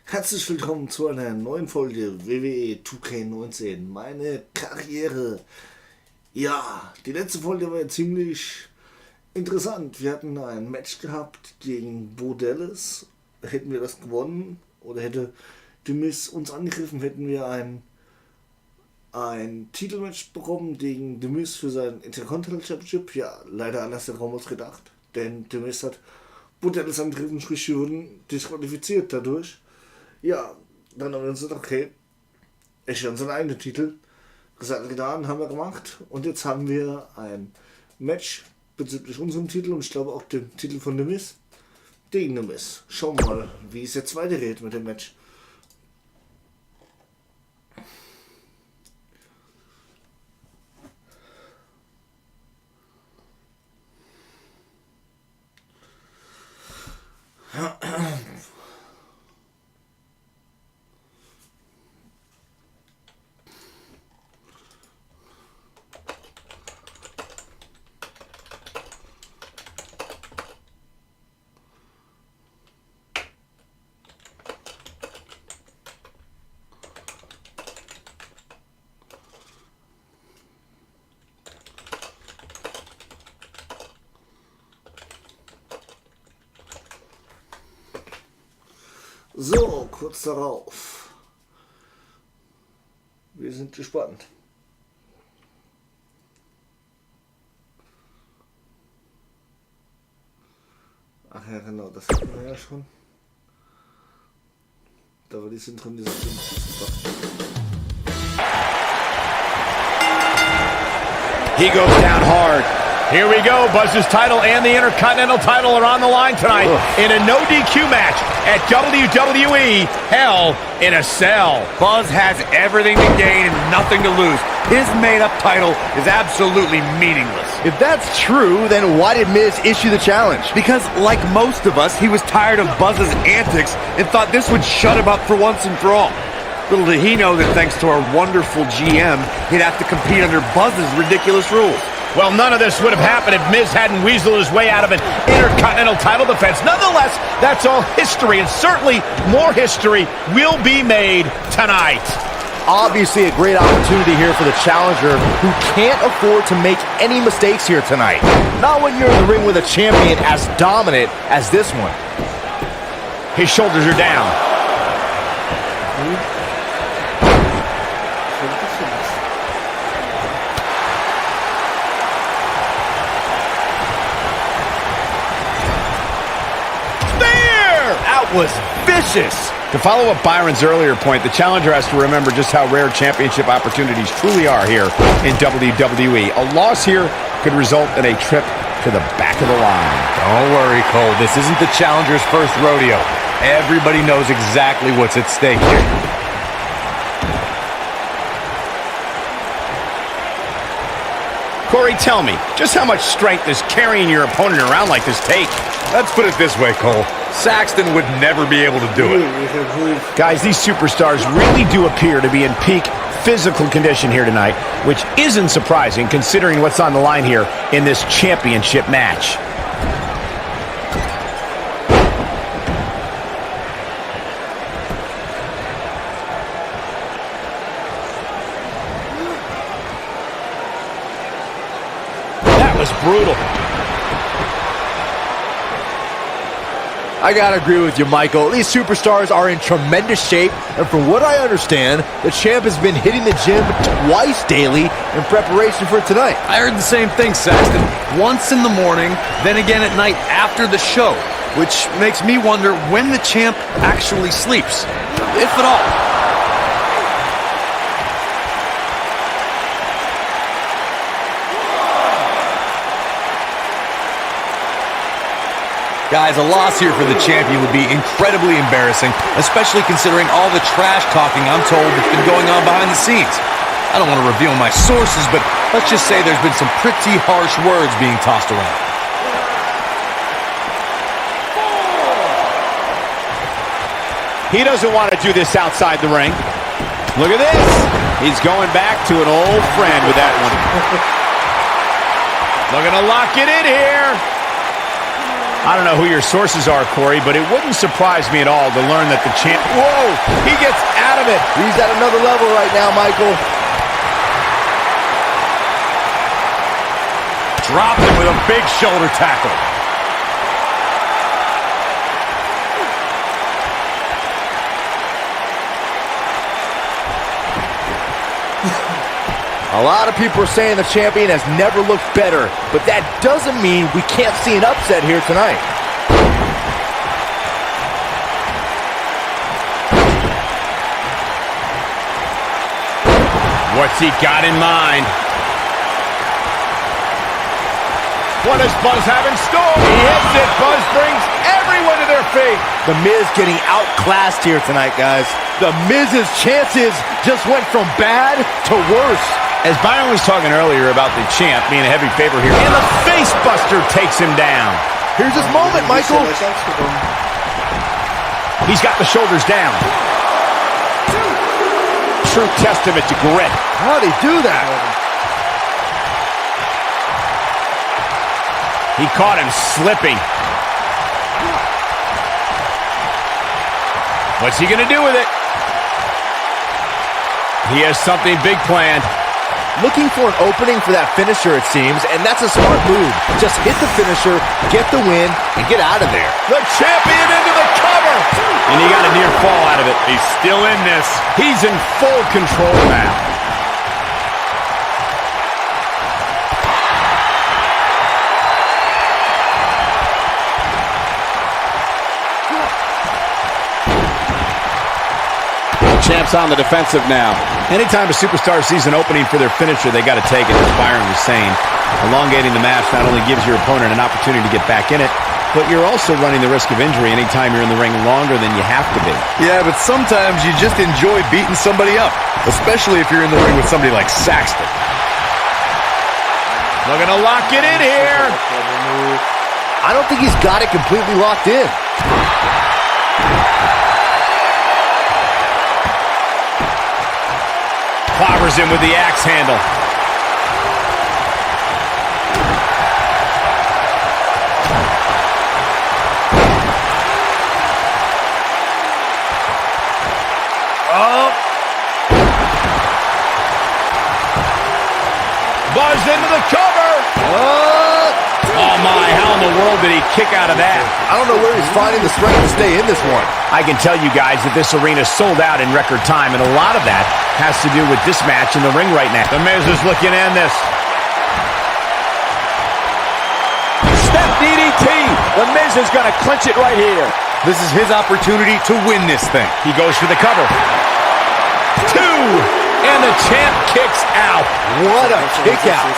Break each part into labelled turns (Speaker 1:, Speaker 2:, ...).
Speaker 1: Herzlich willkommen zu einer neuen Folge WWE2k19 Meine Karriere. Ja, die letzte Folge war ja ziemlich interessant. Wir hatten ein Match gehabt gegen Bo Dallas. Hätten wir das gewonnen oder hätte The Miz uns angegriffen, hätten wir ein Titelmatch bekommen gegen The Miz für sein Intercontinental Championship. Ja, leider anders der Raum als gedacht, denn The Miz hat Bo Dallas angegriffen, sprich wir wurden disqualifiziert dadurch. Ja, dann haben wir uns gesagt, okay, ich will unseren eigenen Titel. Gesagt, getan, haben wir gemacht. Und jetzt haben wir ein Match bezüglich unserem Titel und ich glaube auch dem Titel von The Miz gegen The Miz. Schauen wir mal, wie es jetzt weitergeht mit dem Match. So, kurz darauf. Wir sind gespannt. Ach ja, genau, das hatten wir ja schon. Da war die Synchronisation.
Speaker 2: He goes down hard. Here we go. Buzz's title and the Intercontinental title are on the line tonight in a no DQ match at WWE Hell in a Cell.
Speaker 3: Buzz has everything to gain and nothing to lose. His made-up title is absolutely meaningless.
Speaker 4: If that's true, then why did Miz issue the challenge?
Speaker 3: Because, like most of us, he was tired of Buzz's antics and thought this would shut him up for once and for all. Little did he know that thanks to our wonderful GM, he'd have to compete under Buzz's ridiculous rules.
Speaker 2: Well, none of this would have happened if Miz hadn't weaseled his way out of an Intercontinental title defense. Nonetheless, that's all history, and certainly more history will be made tonight.
Speaker 4: Obviously a great opportunity here for the challenger who can't afford to make any mistakes here tonight. Not when you're in the ring with a champion as dominant as this one.
Speaker 2: His shoulders are down.
Speaker 3: Was vicious.
Speaker 2: To follow up Byron's earlier point, the challenger has to remember just how rare championship opportunities truly are here in WWE. A loss here could result in a trip to the back of the line.
Speaker 3: Don't worry, Cole. This isn't the challenger's first rodeo. Everybody knows exactly what's at stake here.
Speaker 2: Corey, tell me, just how much strength does carrying your opponent around like this take?
Speaker 3: Let's put it this way, Cole. Saxton would never be able to do it.
Speaker 2: Guys, these superstars really do appear to be in peak physical condition here tonight, which isn't surprising considering what's on the line here in this championship match. That was brutal.
Speaker 4: I gotta agree with you, Michael. These superstars are in tremendous shape, and from what I understand, the champ has been hitting the gym twice daily in preparation for tonight.
Speaker 3: I heard the same thing, Saxton. Once in the morning, then again at night after the show, which makes me wonder when the champ actually sleeps, if at all. Guys, a loss here for the champion would be incredibly embarrassing, especially considering all the trash talking I'm told that's been going on behind the scenes. I don't want to reveal my sources, but let's just say there's been some pretty harsh words being tossed around.
Speaker 2: He doesn't want to do this outside the ring. Look at this. He's going back to an old friend with that one. Looking to lock it in here. I don't know who your sources are, Corey, but it wouldn't surprise me at all to learn that the champ... Whoa! He gets out of it!
Speaker 4: He's at another level right now, Michael.
Speaker 2: Dropped him with a big shoulder tackle.
Speaker 4: A lot of people are saying the champion has never looked better, but that doesn't mean we can't see an upset here tonight.
Speaker 2: What's he got in mind? What does Buzz have in store? He hits it. Buzz brings everyone to their feet.
Speaker 4: The Miz getting outclassed here tonight, guys. The Miz's chances just went from bad to worse.
Speaker 2: As Byron was talking earlier about the champ being a heavy favorite here, and the face buster takes him down.
Speaker 4: Here's his moment, Michael.
Speaker 2: He's got the shoulders down. True testament to grit.
Speaker 4: How'd he do that?
Speaker 2: He caught him slipping. What's he going to do with it? He has something big planned.
Speaker 4: Looking for an opening for that finisher, it seems, and that's a smart move. Just hit the finisher, get the win, and get out of there.
Speaker 2: The champion into the cover! And he got a near fall out of it. He's still in this. He's in full control now. Champ's on the defensive now. Anytime a superstar sees an opening for their finisher, they got to take it, as Byron was saying. Elongating the match not only gives your opponent an opportunity to get back in it, but you're also running the risk of injury anytime you're in the ring longer than you have to be.
Speaker 3: Yeah, but sometimes you just enjoy beating somebody up, especially if you're in the ring with somebody like Saxton.
Speaker 2: Looking to lock it in here.
Speaker 4: I don't think he's got it completely locked in.
Speaker 2: Clobbers him with the axe handle. Oh. Buzz into the cover. Oh my, how in the world did he kick out of that?
Speaker 4: I don't know where he's finding the strength to stay in this one.
Speaker 2: I can tell you guys that this arena sold out in record time, and a lot of that has to do with this match in the ring right now. The Miz is looking to end this. Step DDT. The Miz is going to clinch it right here.
Speaker 3: This is his opportunity to win this thing.
Speaker 2: He goes for the cover. 2, and the champ kicks out.
Speaker 4: What a kick out.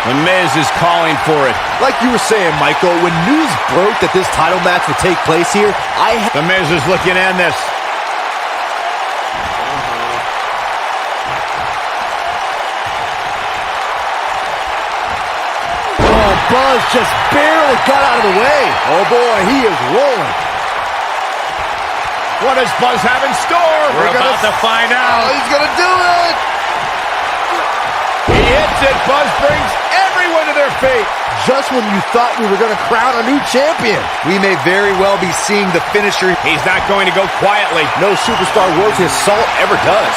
Speaker 2: The Miz is calling for it.
Speaker 4: Like you were saying, Michael, when news broke that this title match would take place here,
Speaker 2: The Miz is looking to end this.
Speaker 4: Oh, Buzz just barely got out of the way. Oh boy, he is rolling.
Speaker 2: What does Buzz have in store? We're about to find out.
Speaker 4: Oh, he's gonna do it.
Speaker 2: He hits it. Buzz brings everyone to their feet.
Speaker 4: Just when you thought we were going to crown a new champion.
Speaker 3: We may very well be seeing the finisher.
Speaker 2: He's not going to go quietly.
Speaker 4: No superstar worth his salt ever does.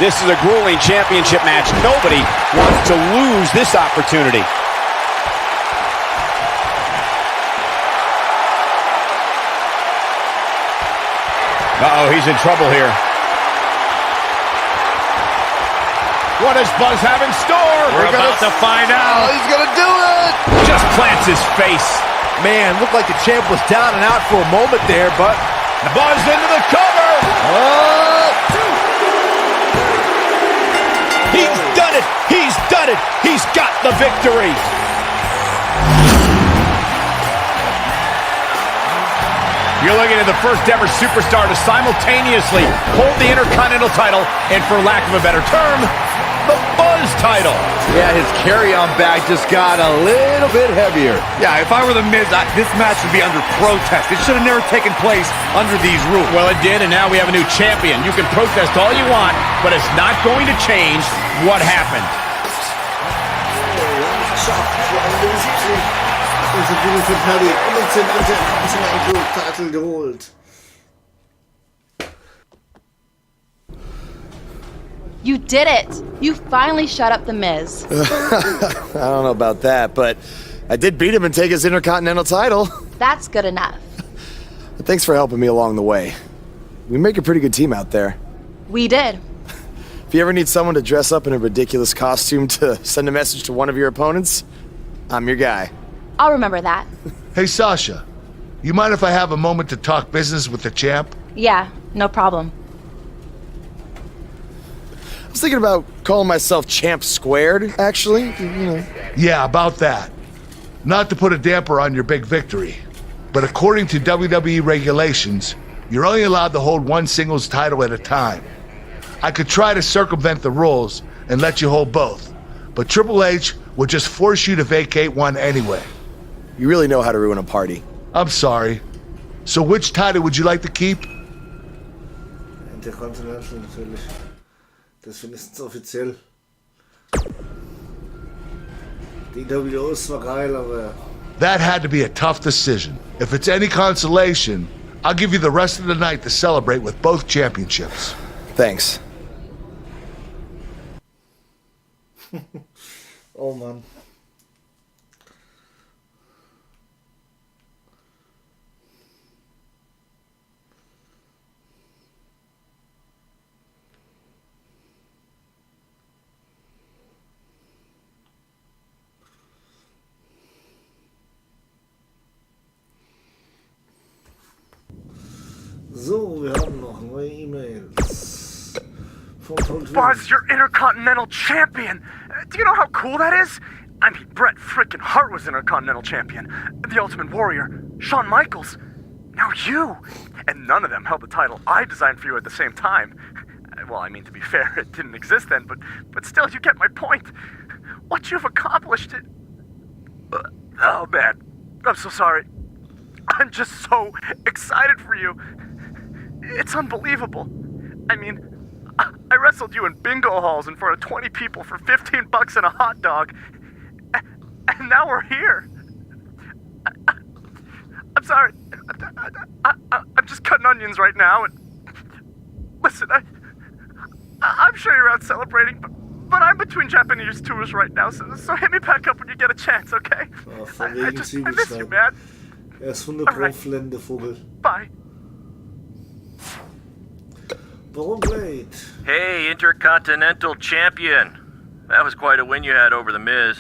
Speaker 2: This is a grueling championship match. Nobody wants to lose this opportunity. Uh-oh, he's in trouble here. What does Buzz have in store? We're about to find out.
Speaker 4: Oh, he's gonna do it.
Speaker 2: Just plants his face.
Speaker 4: Man, looked like the champ was down and out for a moment there, but
Speaker 2: Buzz into the cover.
Speaker 4: oh.
Speaker 2: He's done it. He's done it. He's got the victory. You're looking at the first ever superstar to simultaneously hold the Intercontinental title and, for lack of a better term, the Buzz his title.
Speaker 4: Yeah, his carry-on bag just got a little bit heavier.
Speaker 3: Yeah, if I were The Miz, this match would be under protest. It should have never taken place under these rules.
Speaker 2: Well, it did, and now we have a new champion. You can protest all you want, but it's not going to change what happened.
Speaker 1: Titel geholt.
Speaker 5: You did it! You finally shut up the Miz.
Speaker 6: I don't know about that, but I did beat him and take his Intercontinental title.
Speaker 5: That's good enough.
Speaker 6: Thanks for helping me along the way. We make a pretty good team out there.
Speaker 5: We did.
Speaker 6: If you ever need someone to dress up in a ridiculous costume to send a message to one of your opponents, I'm your guy.
Speaker 5: I'll remember that.
Speaker 7: Hey, Sasha, you mind if I have a moment to talk business with the champ?
Speaker 5: Yeah, no problem.
Speaker 6: I was thinking about calling myself Champ Squared, actually. You know.
Speaker 7: Yeah, about that. Not to put a damper on your big victory, but according to WWE regulations, you're only allowed to hold one singles title at a time. I could try to circumvent the rules and let you hold both, but Triple H would just force you to vacate one anyway.
Speaker 6: You really know how to ruin a party.
Speaker 7: I'm sorry. So which title would you like to keep?
Speaker 1: Intercontinental natürlich. Das ist wenigstens offiziell. Die WO ist zwar geil, aber...
Speaker 7: That had to be a tough decision. If it's any consolation, I'll give you the rest of the night to celebrate with both championships.
Speaker 6: Thanks.
Speaker 1: Oh Mann. So, wir haben noch neue E-Mails.
Speaker 8: Buzz, you're Intercontinental Champion! Do you know how cool that is? I mean, Bret frickin' Hart was Intercontinental Champion. The Ultimate Warrior, Shawn Michaels. Now you! And none of them held the title I designed for you at the same time. Well, I mean, to be fair, it didn't exist then, but still, you get my point. What you've accomplished... Oh, man. I'm so sorry. I'm just so excited for you. It's unbelievable. I mean, I wrestled you in bingo halls in front of 20 people for $15 and a hot dog. And now we're here. I'm sorry. I'm just cutting onions right now. And listen, I'm sure you're out celebrating, but I'm between Japanese tours right now, so hit me back up when you get a chance, okay? I miss you, man.
Speaker 1: Ist 100 Pro Vogel.
Speaker 8: Bye.
Speaker 1: Belegt.
Speaker 9: Hey, Intercontinental Champion. That was quite a win you had over The Miz.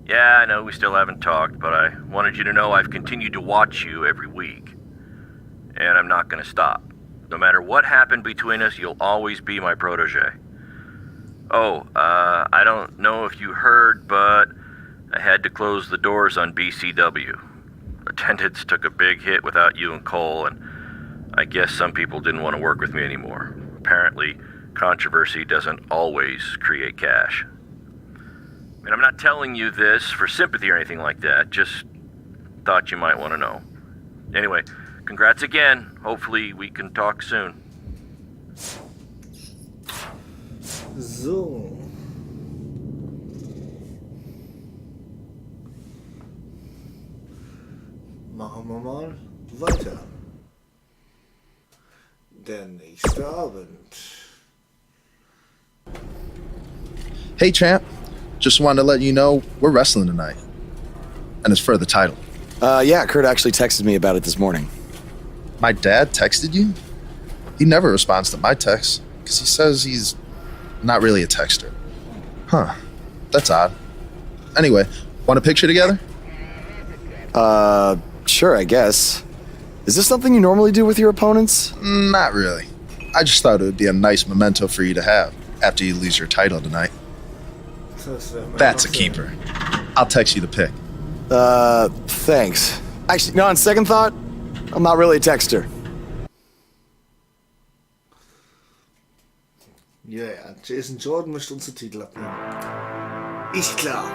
Speaker 9: Yeah, I know we still haven't talked, but I wanted you to know I've continued to watch you every week. And I'm not gonna stop. No matter what happened between us, you'll always be my protege. Oh, I don't know if you heard, but I had to close the doors on BCW. Attendance took a big hit without you and Cole, and I guess some people didn't want to work with me anymore. Apparently, controversy doesn't always create cash. I mean, I'm not telling you this for sympathy or anything like that, just thought you might want to know. Anyway, congrats again. Hopefully we can talk soon.
Speaker 1: So. Machen wir mal weiter. Der nächste Abend.
Speaker 10: Hey champ, just wanted to let you know we're wrestling tonight. And it's for the title.
Speaker 6: Yeah, Kurt actually texted me about it this morning.
Speaker 10: My dad texted you? He never responds to my texts, because he says he's not really a texter. Huh, that's odd. Anyway, want a picture together?
Speaker 6: Sure, I guess. Is this something you normally do with your opponents?
Speaker 10: Not really. I just thought it would be a nice memento for you to have after you lose your title tonight. That's a keeper. I'll text you the pic.
Speaker 6: Thanks. Actually, no, on second thought, I'm not really a texter.
Speaker 1: Ja, Jason Jordan möchte uns den Titel abnehmen. Ich klar.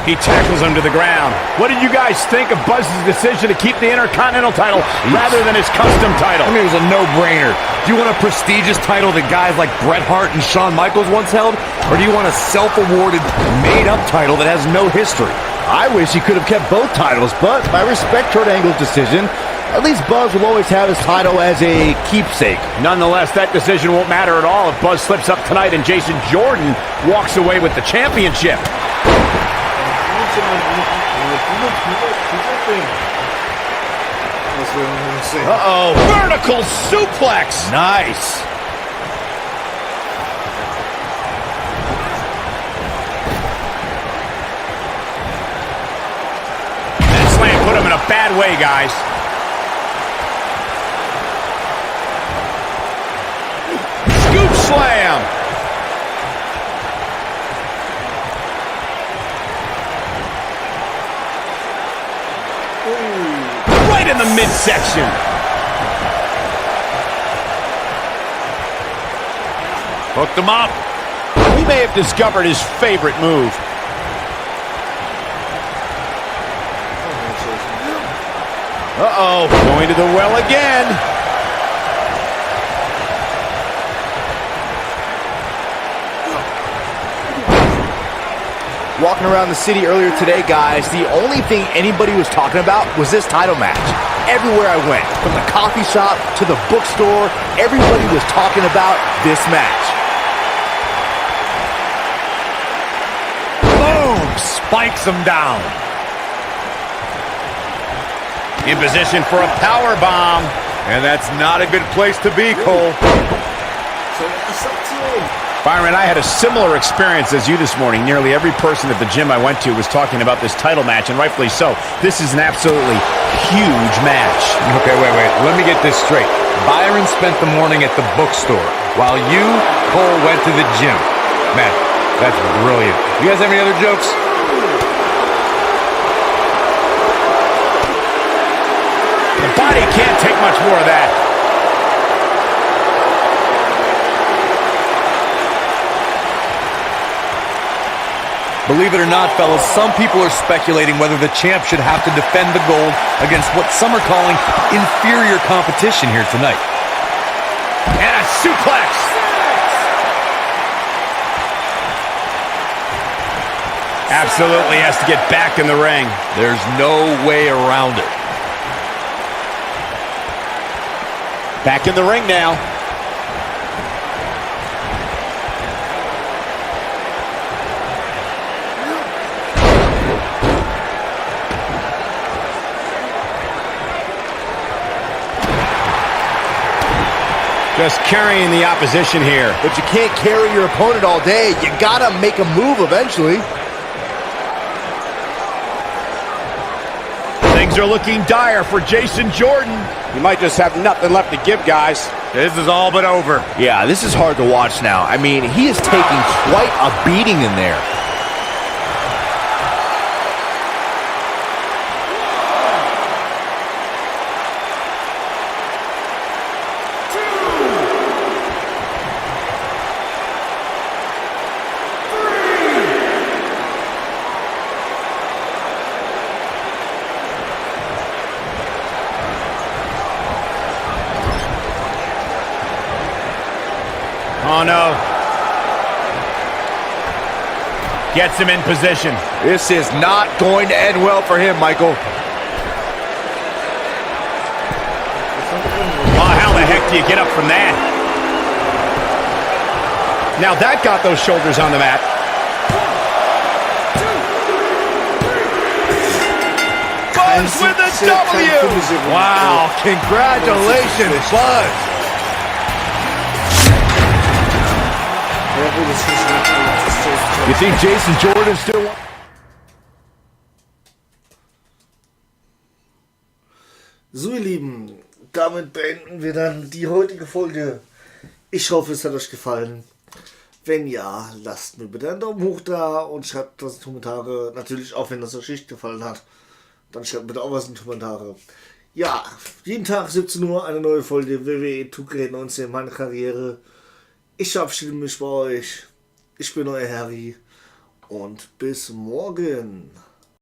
Speaker 2: He tackles him to the ground. What did you guys think of Buzz's decision to keep the Intercontinental title rather than his custom title?
Speaker 3: I mean, it was a no-brainer. Do you want a prestigious title that guys like Bret Hart and Shawn Michaels once held? Or do you want a self-awarded, made-up title that has no history?
Speaker 4: I wish he could have kept both titles, but I respect Kurt Angle's decision. At least Buzz will always have his title as a keepsake.
Speaker 2: Nonetheless, that decision won't matter at all if Buzz slips up tonight and Jason Jordan walks away with the championship. Uh-oh, vertical suplex.
Speaker 4: Nice.
Speaker 2: That slam put him in a bad way, guys. Scoop slam. Right in the midsection.
Speaker 3: Hooked him up.
Speaker 2: He may have discovered his favorite move. Uh-oh, going to the well again.
Speaker 4: Walking around the city earlier today, guys, the only thing anybody was talking about was this title match. Everywhere I went, from the coffee shop to the bookstore, everybody was talking about this match.
Speaker 3: Boom! Spikes him down.
Speaker 2: In position for a power bomb.
Speaker 3: And that's not a good place to be, Cole.
Speaker 2: Byron, I had a similar experience as you this morning. Nearly every person at the gym I went to was talking about this title match, and rightfully so. This is an absolutely huge match.
Speaker 3: Okay, wait. Let me get this straight. Byron spent the morning at the bookstore, while you, Cole, went to the gym. Man, that's brilliant. You guys have any other jokes?
Speaker 2: The body can't take much more of that.
Speaker 3: Believe it or not, fellas, some people are speculating whether the champ should have to defend the gold against what some are calling inferior competition here tonight.
Speaker 2: And a suplex. Absolutely has to get back in the ring.
Speaker 3: There's no way around it.
Speaker 2: Back in the ring now. Just carrying the opposition here.
Speaker 4: But you can't carry your opponent all day. You gotta make a move eventually.
Speaker 2: Things are looking dire for Jason Jordan. He might just have nothing left to give, guys.
Speaker 3: This is all but over.
Speaker 4: Yeah, this is hard to watch now. I mean, he is taking quite a beating in there.
Speaker 2: Oh, no. Gets him in position.
Speaker 4: This is not going to end well for him, Michael.
Speaker 2: Oh, how the heck do you get up from that? Now that got those shoulders on the mat. Buzz with the W!
Speaker 4: Wow, congratulations, Buzz. You think Jason Jordan still...
Speaker 1: So, ihr Lieben, damit beenden wir dann die heutige Folge. Ich hoffe, es hat euch gefallen. Wenn ja, lasst mir bitte einen Daumen hoch da und schreibt was in die Kommentare. Natürlich auch, wenn das euch nicht gefallen hat. Dann schreibt bitte auch was in die Kommentare. Ja, jeden Tag 17 Uhr eine neue Folge WWE2k19 Meine Karriere. Ich verabschiede mich bei euch. Ich bin euer Harry und bis morgen.